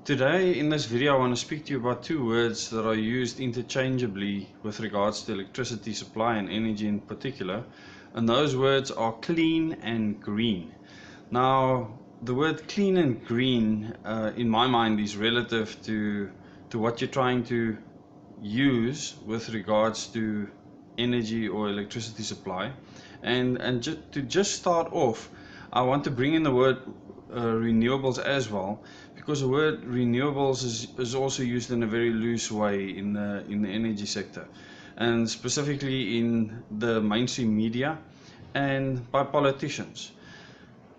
Today in this video I want to speak to you about two words that are used interchangeably with regards to electricity supply and energy in particular, and those words are clean and green. Now the word clean and green in my mind is relative to what you're trying to use with regards to energy or electricity supply, and to just start off, I want to bring in the word renewables as well, because the word renewables is also used in a very loose way in the energy sector, and specifically in the mainstream media and by politicians.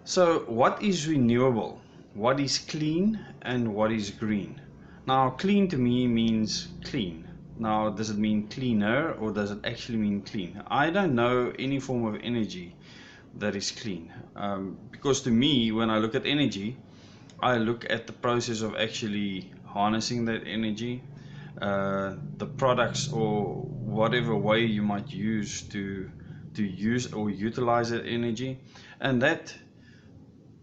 So what is renewable? What is clean and what is green? Now clean to me means clean. Now does it mean cleaner or does it actually mean clean? I don't know any form of energy that is clean, because to me, when I look at energy, I look at the process of actually harnessing that energy, the products or whatever way you might use to use or utilize that energy, and that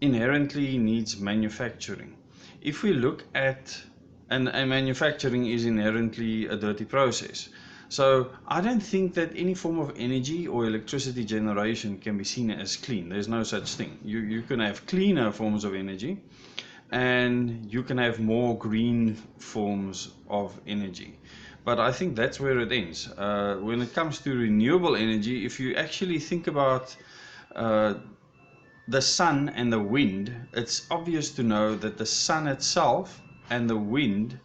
inherently needs manufacturing. If we look at, and manufacturing is inherently a dirty process. So I don't think that any form of energy or electricity generation can be seen as clean. There's no such thing. You can have cleaner forms of energy, and you can have more green forms of energy. But I think that's where it ends. When it comes to renewable energy, if you actually think about the sun and the wind, it's obvious to know that the sun itself and the wind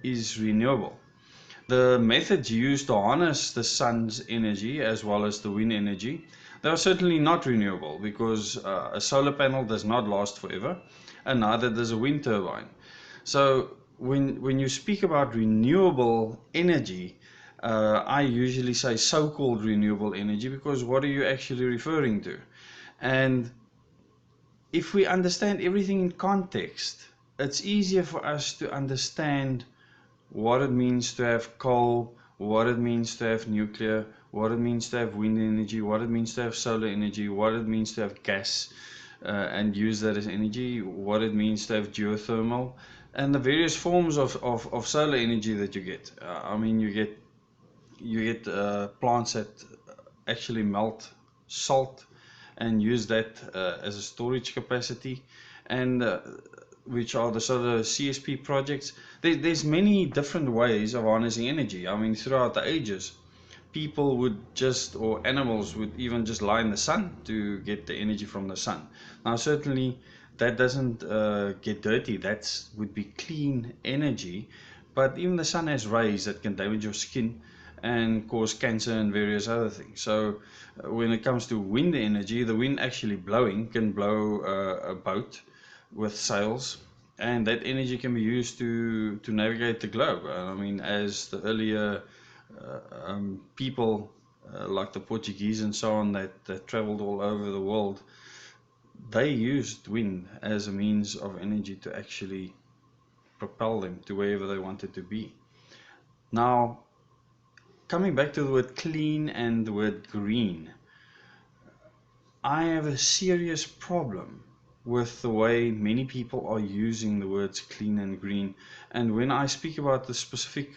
is renewable. The methods used to harness the sun's energy as well as the wind energy, they are certainly not renewable, because a solar panel does not last forever, and neither does a wind turbine. So when you speak about renewable energy, I usually say so-called renewable energy, because what are you actually referring to? And if we understand everything in context, it's easier for us to understand what it means to have coal, what it means to have nuclear, what it means to have wind energy, what it means to have solar energy, what it means to have gas and use that as energy, what it means to have geothermal, and the various forms of solar energy that you get. I mean, you get plants that actually melt salt and use that as a storage capacity, and which are the solar CSP projects. There's many different ways of harnessing energy. I mean, throughout the ages, people would just, or animals would even just lie in the sun to get the energy from the sun. Now certainly that doesn't get dirty, that would be clean energy, but even the sun has rays that can damage your skin and cause cancer and various other things. So when it comes to wind energy, the wind actually blowing can blow a boat with sails, and that energy can be used to navigate the globe. I mean, as the earlier people like the Portuguese and so on that traveled all over the world, they used wind as a means of energy to actually propel them to wherever they wanted to be. Now, coming back to the word clean and the word green, I have a serious problem with the way many people are using the words clean and green. And when I speak about the specific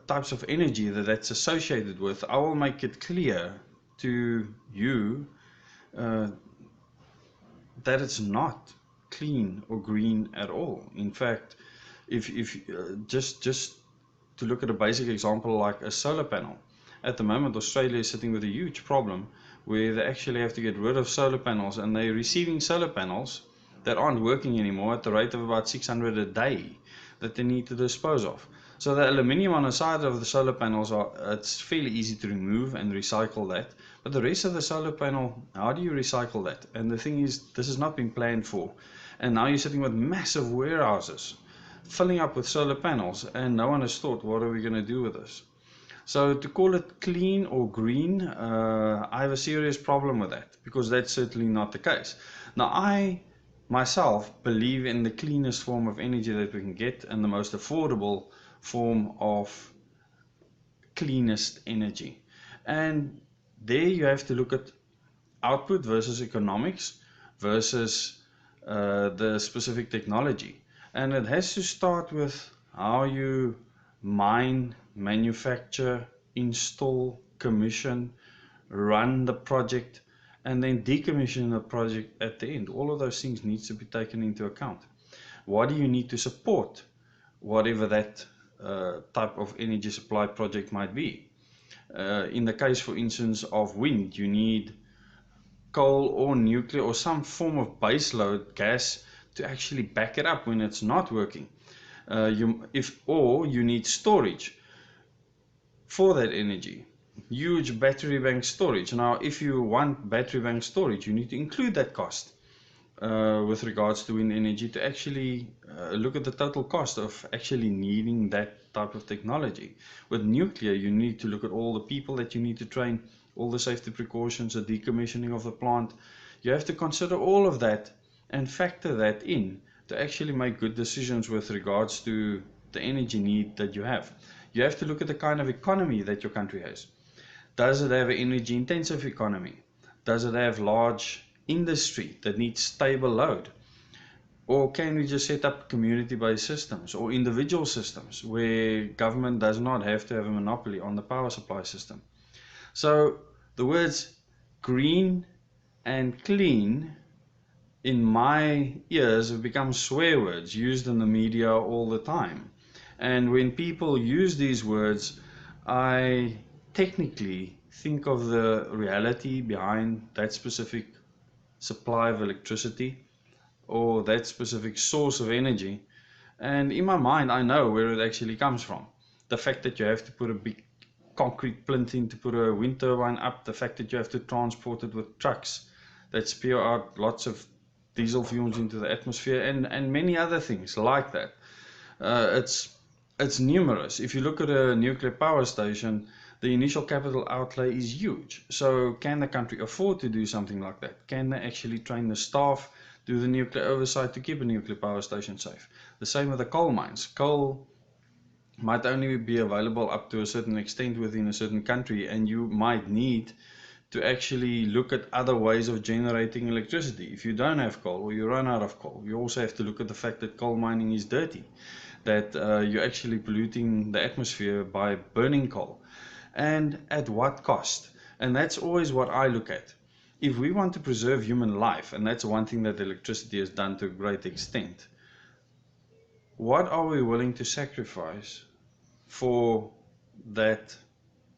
types of energy that's associated with, I will make it clear to you that it's not clean or green at all. In fact, if just to look at a basic example like a solar panel, at the moment Australia is sitting with a huge problem where they actually have to get rid of solar panels, and they're receiving solar panels that aren't working anymore at the rate of about 600 a day that they need to dispose of. So the aluminium on the side of the solar panels, it's fairly easy to remove and recycle that, but the rest of the solar panel, how do you recycle that? And the thing is, this has not been planned for, and now you're sitting with massive warehouses filling up with solar panels, and no one has thought, what are we going to do with this? So to call it clean or green, I have a serious problem with that, because that's certainly not the case. Now I myself believe in the cleanest form of energy that we can get, and the most affordable form of cleanest energy. And there you have to look at output versus economics versus the specific technology. And it has to start with how you mine, manufacture, install, commission, run the project, and then decommission the project at the end. All of those things need to be taken into account. What do you need to support whatever that type of energy supply project might be? In the case, for instance, of wind, you need coal or nuclear or some form of baseload gas to actually back it up when it's not working. Or you need storage for that energy. Huge battery bank storage. Now, if you want battery bank storage, you need to include that cost with regards to wind energy to actually look at the total cost of actually needing that type of technology. With nuclear, you need to look at all the people that you need to train, all the safety precautions, the decommissioning of the plant. You have to consider all of that and factor that in to actually make good decisions with regards to the energy need that you have. You have to look at the kind of economy that your country has. Does it have an energy intensive economy? Does it have large industry that needs stable load? Or can we just set up community-based systems or individual systems where government does not have to have a monopoly on the power supply system? So the words green and clean in my ears have become swear words used in the media all the time. And when people use these words, I technically think of the reality behind that specific supply of electricity or that specific source of energy. And in my mind, I know where it actually comes from. The fact that you have to put a big concrete plinth in to put a wind turbine up, the fact that you have to transport it with trucks that spew out lots of diesel fumes into the atmosphere, and many other things like that. It's numerous. If you look at a nuclear power station, the initial capital outlay is huge. So can the country afford to do something like that? Can they actually train the staff, do the nuclear oversight to keep a nuclear power station safe? The same with the coal mines. Coal might only be available up to a certain extent within a certain country, and you might need to actually look at other ways of generating electricity. If you don't have coal or you run out of coal, you also have to look at the fact that coal mining is dirty, that you're actually polluting the atmosphere by burning coal. And at what cost? And that's always what I look at. If we want to preserve human life, and that's one thing that electricity has done to a great extent, what are we willing to sacrifice for that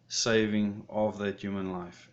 saving of that human life?